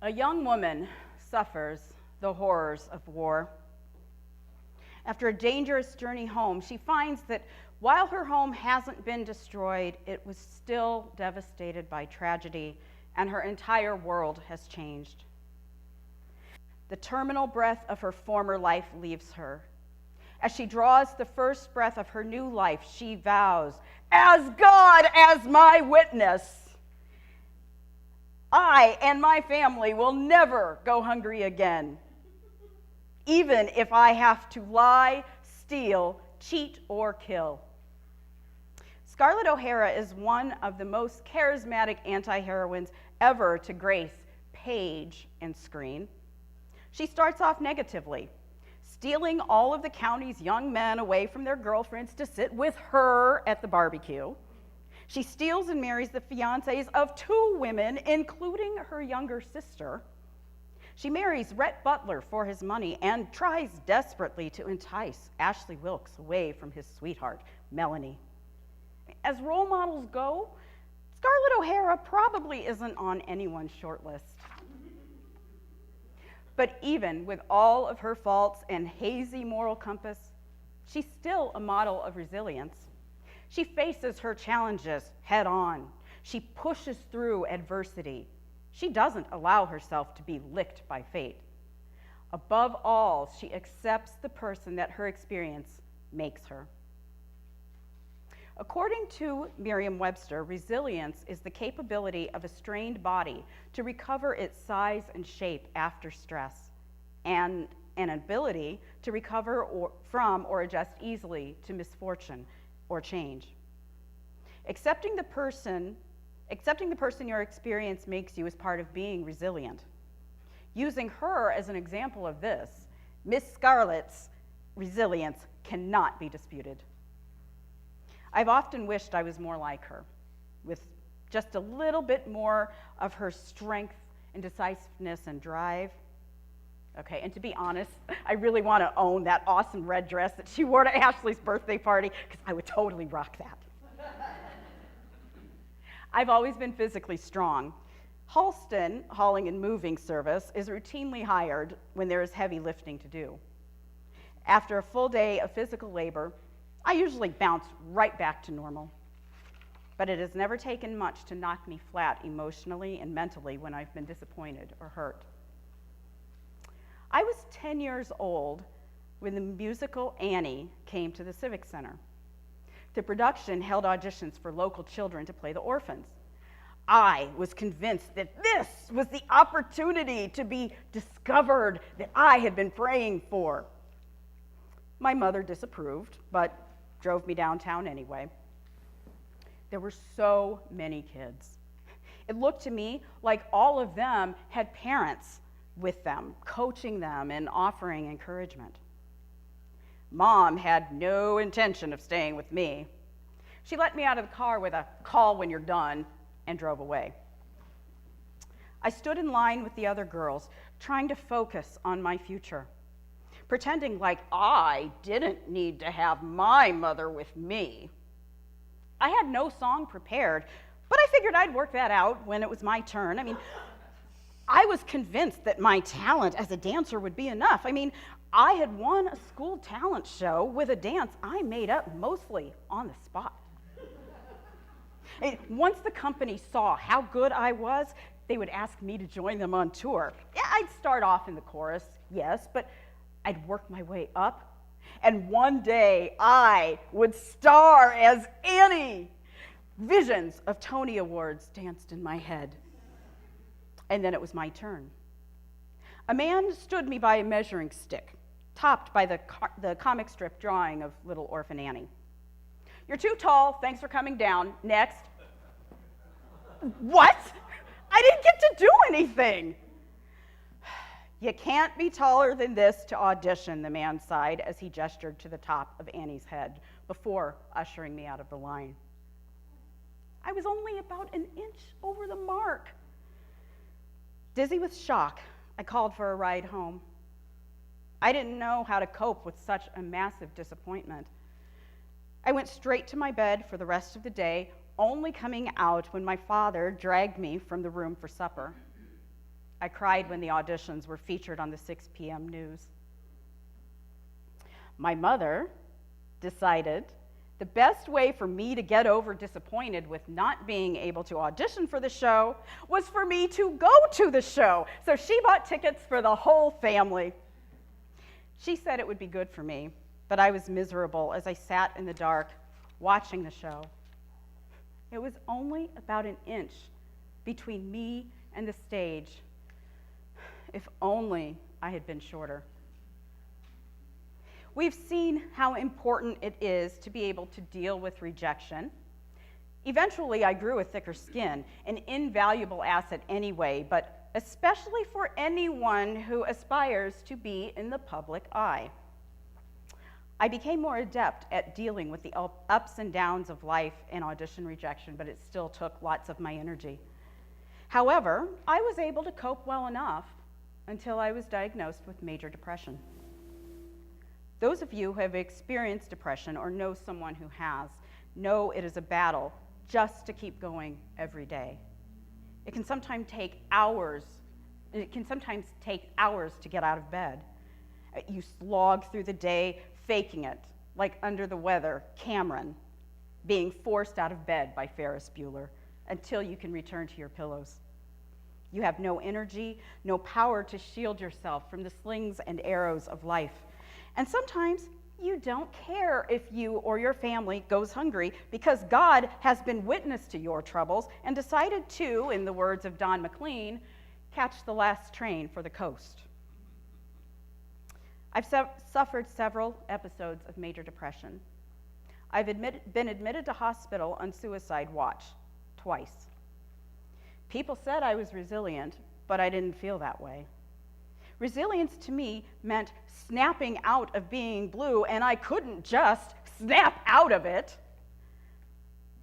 A young woman suffers the horrors of war. After a dangerous journey home, she finds that while her home hasn't been destroyed, it was still devastated by tragedy, and her entire world has changed. The terminal breath of her former life leaves her. As she draws the first breath of her new life, she vows, "As God as my witness, I and my family will never go hungry again, even if I have to lie, steal, cheat, or kill." Scarlett O'Hara is one of the most charismatic anti-heroines ever to grace page and screen. She starts off negatively, stealing all of the county's young men away from their girlfriends to sit with her at the barbecue. She steals and marries the fiancés of 2 women, including her younger sister. She marries Rhett Butler for his money and tries desperately to entice Ashley Wilkes away from his sweetheart, Melanie. As role models go, Scarlett O'Hara probably isn't on anyone's short list. But even with all of her faults and hazy moral compass, she's still a model of resilience. She faces her challenges head on. She pushes through adversity. She doesn't allow herself to be licked by fate. Above all, she accepts the person that her experience makes her. According to Merriam-Webster, resilience is the capability of a strained body to recover its size and shape after stress, and an ability to recover from or adjust easily to misfortune or change. Accepting the person your experience makes you is part of being resilient. Using her as an example of this, Miss Scarlett's resilience cannot be disputed. I've often wished I was more like her, with just a little bit more of her strength and decisiveness and drive. Okay, and to be honest, I really want to own that awesome red dress that she wore to Ashley's birthday party, because I would totally rock that. I've always been physically strong. Halsten, hauling and moving service, is routinely hired when there is heavy lifting to do. After a full day of physical labor, I usually bounce right back to normal. But it has never taken much to knock me flat emotionally and mentally when I've been disappointed or hurt. I was 10 years old when the musical Annie came to the Civic Center. The production held auditions for local children to play the orphans. I was convinced that this was the opportunity to be discovered that I had been praying for. My mother disapproved, but drove me downtown anyway. There were so many kids. It looked to me like all of them had parents with them, coaching them and offering encouragement. Mom had no intention of staying with me. She let me out of the car with a "call when you're done" and drove away. I stood in line with the other girls, trying to focus on my future, pretending like I didn't need to have my mother with me. I had no song prepared, but I figured I'd work that out when it was my turn. I was convinced that my talent as a dancer would be enough. I had won a school talent show with a dance I made up mostly on the spot. Once the company saw how good I was, they would ask me to join them on tour. Yeah, I'd start off in the chorus, yes, but I'd work my way up, and one day I would star as Annie. Visions of Tony Awards danced in my head. And then it was my turn. A man stood me by a measuring stick, topped by the comic strip drawing of little orphan Annie. "You're too tall, thanks for coming down. Next." What? I didn't get to do anything. "You can't be taller than this to audition," the man sighed as he gestured to the top of Annie's head before ushering me out of the line. I was only about an inch over the mark. Dizzy with shock, I called for a ride home. I didn't know how to cope with such a massive disappointment. I went straight to my bed for the rest of the day, only coming out when my father dragged me from the room for supper. I cried when the auditions were featured on the 6 p.m. news. My mother decided the best way for me to get over disappointed with not being able to audition for the show was for me to go to the show. So she bought tickets for the whole family. She said it would be good for me, but I was miserable as I sat in the dark watching the show. It was only about an inch between me and the stage. If only I had been shorter. We've seen how important it is to be able to deal with rejection. Eventually, I grew a thicker skin, an invaluable asset anyway, but especially for anyone who aspires to be in the public eye. I became more adept at dealing with the ups and downs of life and audition rejection, but it still took lots of my energy. However, I was able to cope well enough until I was diagnosed with major depression. Those of you who have experienced depression or know someone who has, know it is a battle just to keep going every day. It can sometimes take hours to get out of bed. You slog through the day faking it, like Under the Weather, Cameron, being forced out of bed by Ferris Bueller, until you can return to your pillows. You have no energy, no power to shield yourself from the slings and arrows of life. And sometimes you don't care if you or your family goes hungry because God has been witness to your troubles and decided to, in the words of Don McLean, catch the last train for the coast. I've suffered several episodes of major depression. I've been admitted to hospital on suicide watch twice. People said I was resilient, but I didn't feel that way. Resilience to me meant snapping out of being blue, and I couldn't just snap out of it.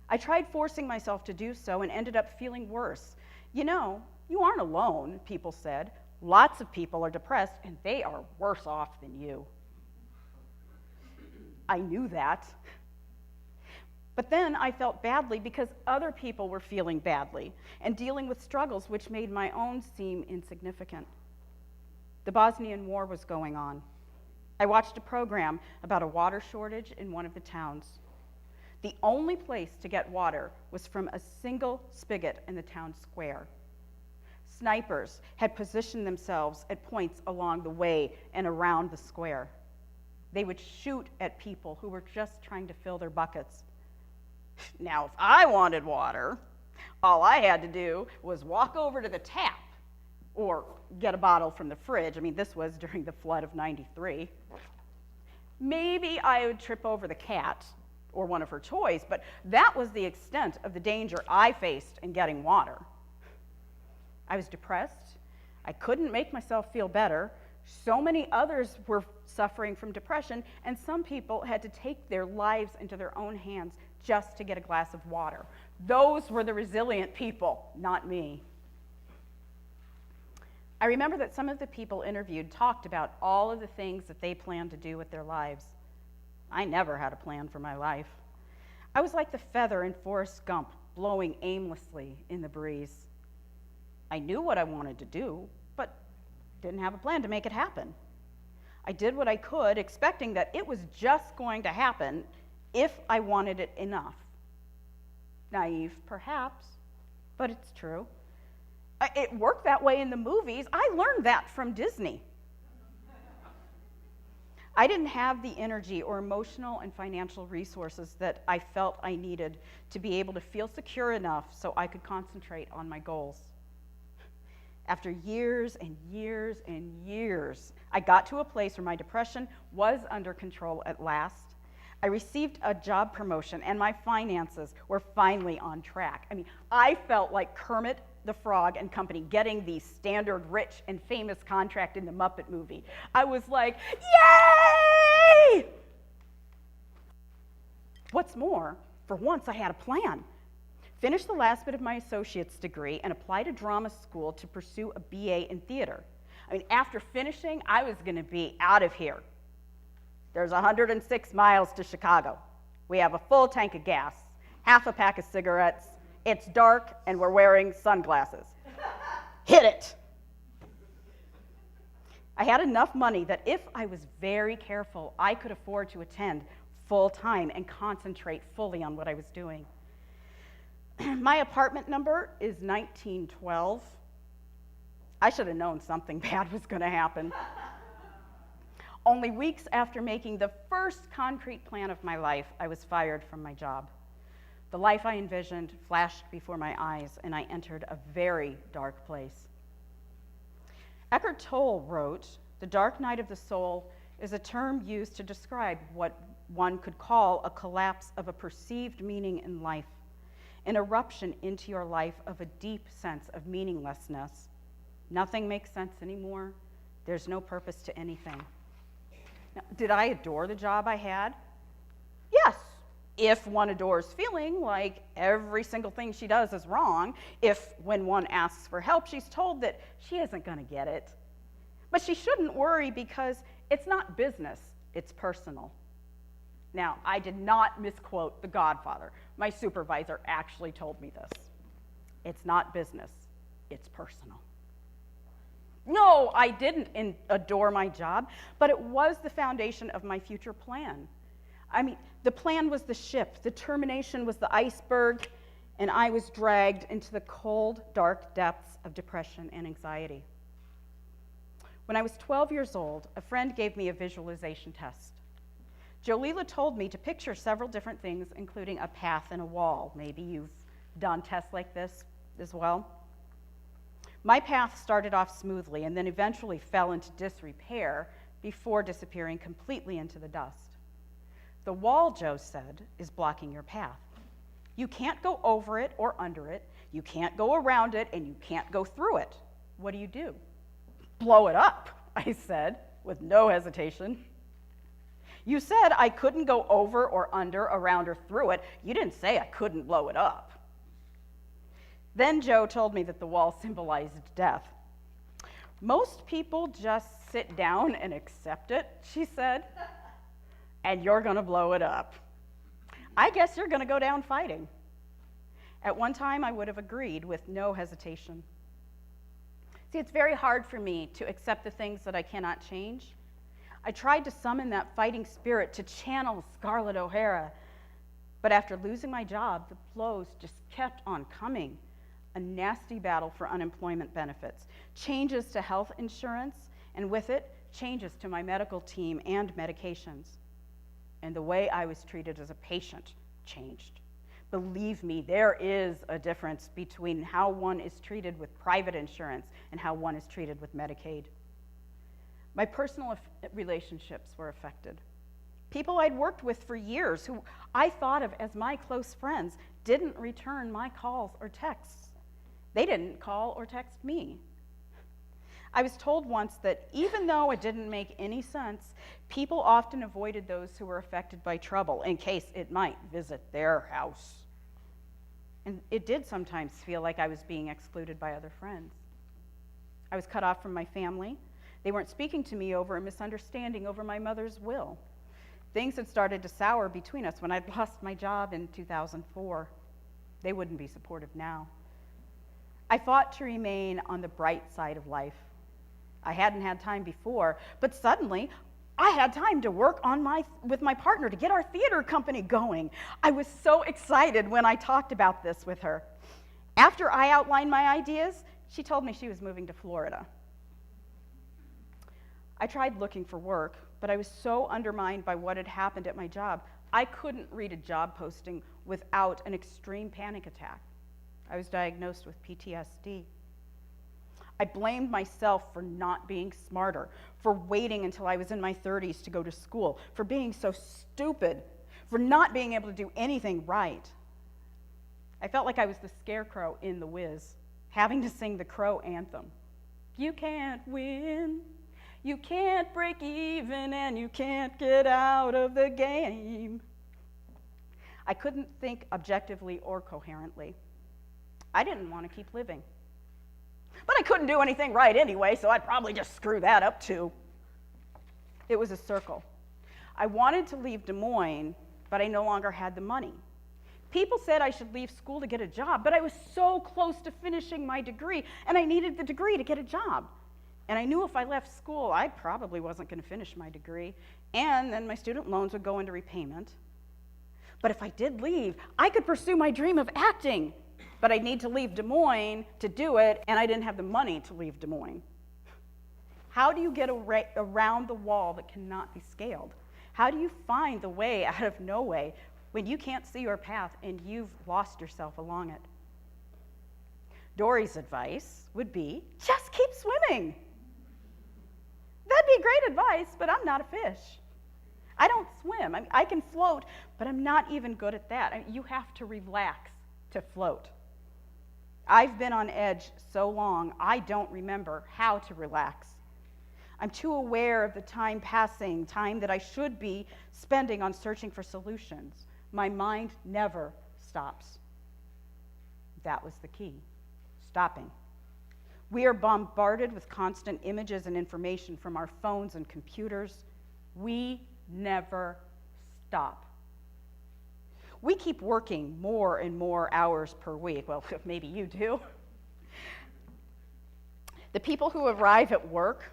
I tried forcing myself to do so and ended up feeling worse. You know, you aren't alone, people said. Lots of people are depressed, and they are worse off than you. I knew that. But then I felt badly because other people were feeling badly and dealing with struggles which made my own seem insignificant. The Bosnian War was going on. I watched a program about a water shortage in one of the towns. The only place to get water was from a single spigot in the town square. Snipers had positioned themselves at points along the way and around the square. They would shoot at people who were just trying to fill their buckets. Now, if I wanted water, all I had to do was walk over to the tap or get a bottle from the fridge. I mean, this was during the flood of '93. Maybe I would trip over the cat or one of her toys, but that was the extent of the danger I faced in getting water. I was depressed. I couldn't make myself feel better. So many others were suffering from depression, and some people had to take their lives into their own hands just to get a glass of water. Those were the resilient people, not me. I remember that some of the people interviewed talked about all of the things that they planned to do with their lives. I never had a plan for my life. I was like the feather in Forrest Gump, blowing aimlessly in the breeze. I knew what I wanted to do, but didn't have a plan to make it happen. I did what I could, expecting that it was just going to happen if I wanted it enough. Naive, perhaps, but it's true. It worked that way in the movies. I learned that from Disney. I didn't have the energy or emotional and financial resources that I felt I needed to be able to feel secure enough so I could concentrate on my goals. After years and years and years, I got to a place where my depression was under control at last. I received a job promotion and my finances were finally on track. I mean, I felt like Kermit the Frog and company getting the standard rich and famous contract in the Muppet movie. I was like, yay! What's more, for once I had a plan. Finished the last bit of my associate's degree and applied to drama school to pursue a BA in theater. I mean, after finishing, I was gonna be out of here. There's 106 miles to Chicago. We have a full tank of gas, half a pack of cigarettes, it's dark, and we're wearing sunglasses. Hit it. I had enough money that if I was very careful, I could afford to attend full time and concentrate fully on what I was doing. My apartment number is 1912. I should have known something bad was going to happen. Only weeks after making the first concrete plan of my life, I was fired from my job. The life I envisioned flashed before my eyes, and I entered a very dark place. Eckhart Tolle wrote, "The dark night of the soul is a term used to describe what one could call a collapse of a perceived meaning in life, an eruption into your life of a deep sense of meaninglessness. Nothing makes sense anymore. There's no purpose to anything." Now, did I adore the job I had? Yes, if one adores feeling like every single thing she does is wrong, if when one asks for help, she's told that she isn't going to get it. But she shouldn't worry because it's not business, it's personal. Now, I did not misquote The Godfather. My supervisor actually told me this. It's not business, it's personal. No, I didn't adore my job, but it was the foundation of my future plan. I mean, the plan was the ship, the termination was the iceberg, and I was dragged into the cold, dark depths of depression and anxiety. When I was 12 years old, a friend gave me a visualization test. Jolila told me to picture several different things, including a path and a wall. Maybe you've done tests like this as well. My path started off smoothly and then eventually fell into disrepair before disappearing completely into the dust. The wall, Joe said, is blocking your path. You can't go over it or under it, you can't go around it, and you can't go through it. What do? Blow it up, I said, with no hesitation. You said I couldn't go over or under, around, or through it. You didn't say I couldn't blow it up. Then Joe told me that the wall symbolized death. Most people just sit down and accept it, she said, and you're going to blow it up. I guess you're going to go down fighting. At one time, I would have agreed with no hesitation. See, it's very hard for me to accept the things that I cannot change. I tried to summon that fighting spirit to channel Scarlett O'Hara, but after losing my job, the blows just kept on coming. A nasty battle for unemployment benefits, changes to health insurance, and with it, changes to my medical team and medications. And the way I was treated as a patient changed. Believe me, there is a difference between how one is treated with private insurance and how one is treated with Medicaid. My personal relationships were affected. People I'd worked with for years who I thought of as my close friends didn't return my calls or texts. They didn't call or text me. I was told once that even though it didn't make any sense, people often avoided those who were affected by trouble in case it might visit their house. And it did sometimes feel like I was being excluded by other friends. I was cut off from my family. They weren't speaking to me over a misunderstanding over my mother's will. Things had started to sour between us when I'd lost my job in 2004. They wouldn't be supportive now. I fought to remain on the bright side of life. I hadn't had time before, but suddenly I had time to work with my partner to get our theater company going. I was so excited when I talked about this with her. After I outlined my ideas, she told me she was moving to Florida. I tried looking for work, but I was so undermined by what had happened at my job, I couldn't read a job posting without an extreme panic attack. I was diagnosed with PTSD. I blamed myself for not being smarter, for waiting until I was in my 30s to go to school, for being so stupid, for not being able to do anything right. I felt like I was the scarecrow in The Wiz, having to sing the Crow anthem. You can't win, you can't break even, and you can't get out of the game. I couldn't think objectively or coherently. I didn't want to keep living. But I couldn't do anything right anyway, so I'd probably just screw that up too. It was a circle. I wanted to leave Des Moines, but I no longer had the money. People said I should leave school to get a job, but I was so close to finishing my degree, and I needed the degree to get a job. And I knew if I left school, I probably wasn't going to finish my degree, and then my student loans would go into repayment. But if I did leave, I could pursue my dream of acting, but I'd need to leave Des Moines to do it, and I didn't have the money to leave Des Moines. How do you get around the wall that cannot be scaled? How do you find the way out of no way when you can't see your path and you've lost yourself along it? Dory's advice would be, just keep swimming. That'd be great advice, but I'm not a fish. I don't swim. I can float, but I'm not even good at that. You have to relax to float. I've been on edge so long, I don't remember how to relax. I'm too aware of the time passing, time that I should be spending on searching for solutions. My mind never stops. That was the key, stopping. We are bombarded with constant images and information from our phones and computers. We never stop. We keep working more and more hours per week. Well, maybe you do. The people who arrive at work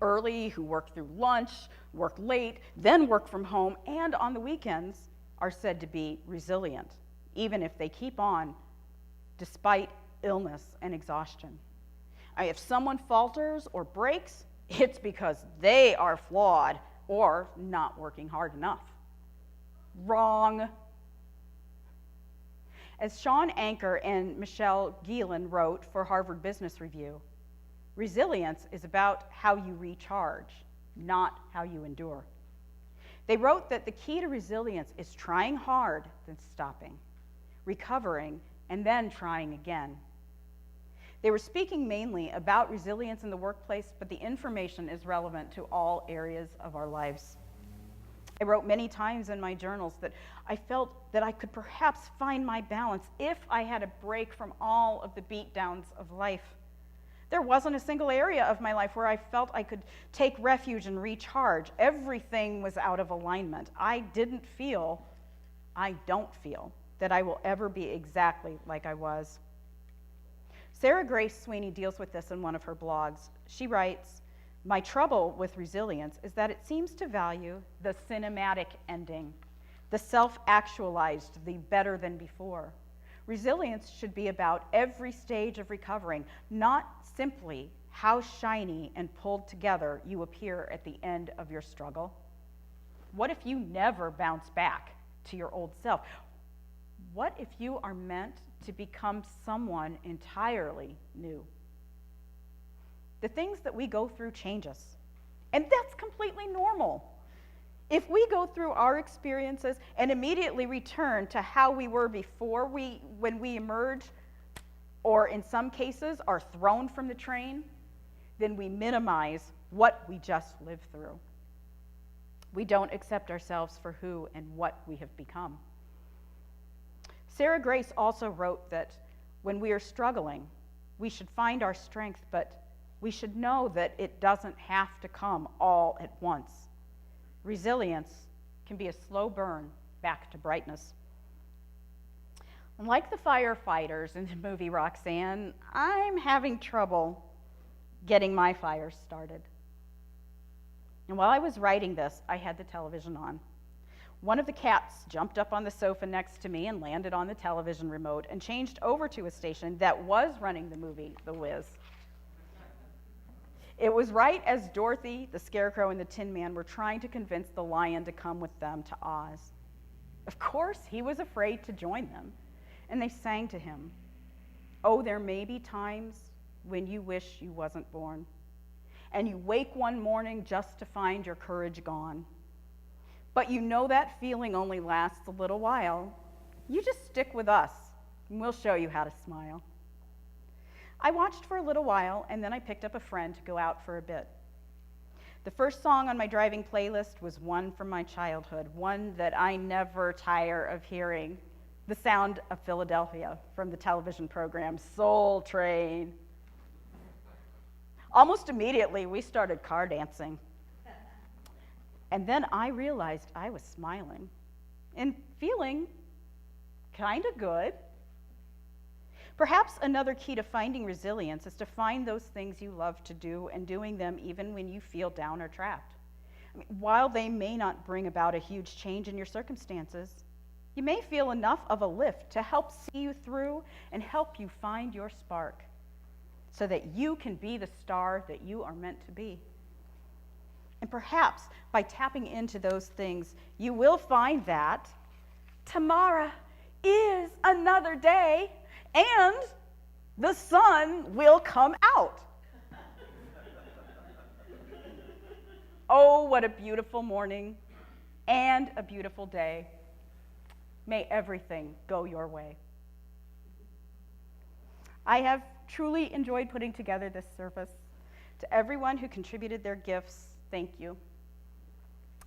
early, who work through lunch, work late, then work from home, and on the weekends are said to be resilient, even if they keep on despite illness and exhaustion. If someone falters or breaks, it's because they are flawed or not working hard enough. Wrong. As Sean Anker and Michelle Gielan wrote for Harvard Business Review, resilience is about how you recharge, not how you endure. They wrote that the key to resilience is trying hard, then stopping, recovering, and then trying again. They were speaking mainly about resilience in the workplace, but the information is relevant to all areas of our lives. I wrote many times in my journals that I felt that I could perhaps find my balance if I had a break from all of the beatdowns of life. There wasn't a single area of my life where I felt I could take refuge and recharge. Everything was out of alignment. I don't feel that I will ever be exactly like I was. Sarah Grace Sweeney deals with this in one of her blogs. She writes, "My trouble with resilience is that it seems to value the cinematic ending, the self-actualized, the better than before. Resilience should be about every stage of recovering, not simply how shiny and pulled together you appear at the end of your struggle. What if you never bounce back to your old self? What if you are meant to become someone entirely new? The things that we go through change us, and that's completely normal. If we go through our experiences and immediately return to how we were before when we emerge, or in some cases are thrown from the train, then we minimize what we just lived through. We don't accept ourselves for who and what we have become. Sarah Grace also wrote that when we are struggling, we should find our strength, but we should know that it doesn't have to come all at once. Resilience can be a slow burn back to brightness. And like the firefighters in the movie Roxanne, I'm having trouble getting my fire started. And while I was writing this, I had the television on. One of the cats jumped up on the sofa next to me and landed on the television remote and changed over to a station that was running the movie The Wiz. It was right as Dorothy, the Scarecrow, and the Tin Man were trying to convince the lion to come with them to Oz. Of course, he was afraid to join them, and they sang to him, "Oh, there may be times when you wish you wasn't born, and you wake one morning just to find your courage gone. But you know that feeling only lasts a little while. You just stick with us, and we'll show you how to smile." I watched for a little while, and then I picked up a friend to go out for a bit. The first song on my driving playlist was one from my childhood, one that I never tire of hearing, "The Sound of Philadelphia" from the television program Soul Train. Almost immediately, we started car dancing. And then I realized I was smiling and feeling kind of good. Perhaps another key to finding resilience is to find those things you love to do and doing them even when you feel down or trapped. While they may not bring about a huge change in your circumstances, you may feel enough of a lift to help see you through and help you find your spark so that you can be the star that you are meant to be. And perhaps by tapping into those things, you will find that tomorrow is another day and the sun will come out. Oh, what a beautiful morning and a beautiful day. May everything go your way. I have truly enjoyed putting together this service. To everyone who contributed their gifts, thank you.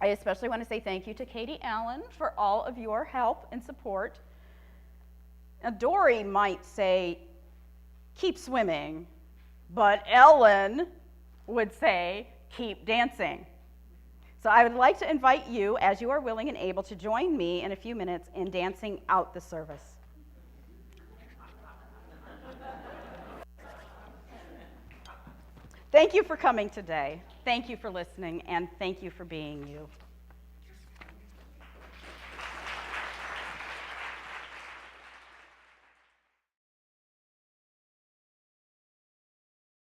I especially want to say thank you to Katie Allen for all of your help and support. Now, Dory might say, keep swimming, but Ellen would say, keep dancing. So I would like to invite you, as you are willing and able, to join me in a few minutes in dancing out the service. Thank you for coming today. Thank you for listening, and thank you for being you.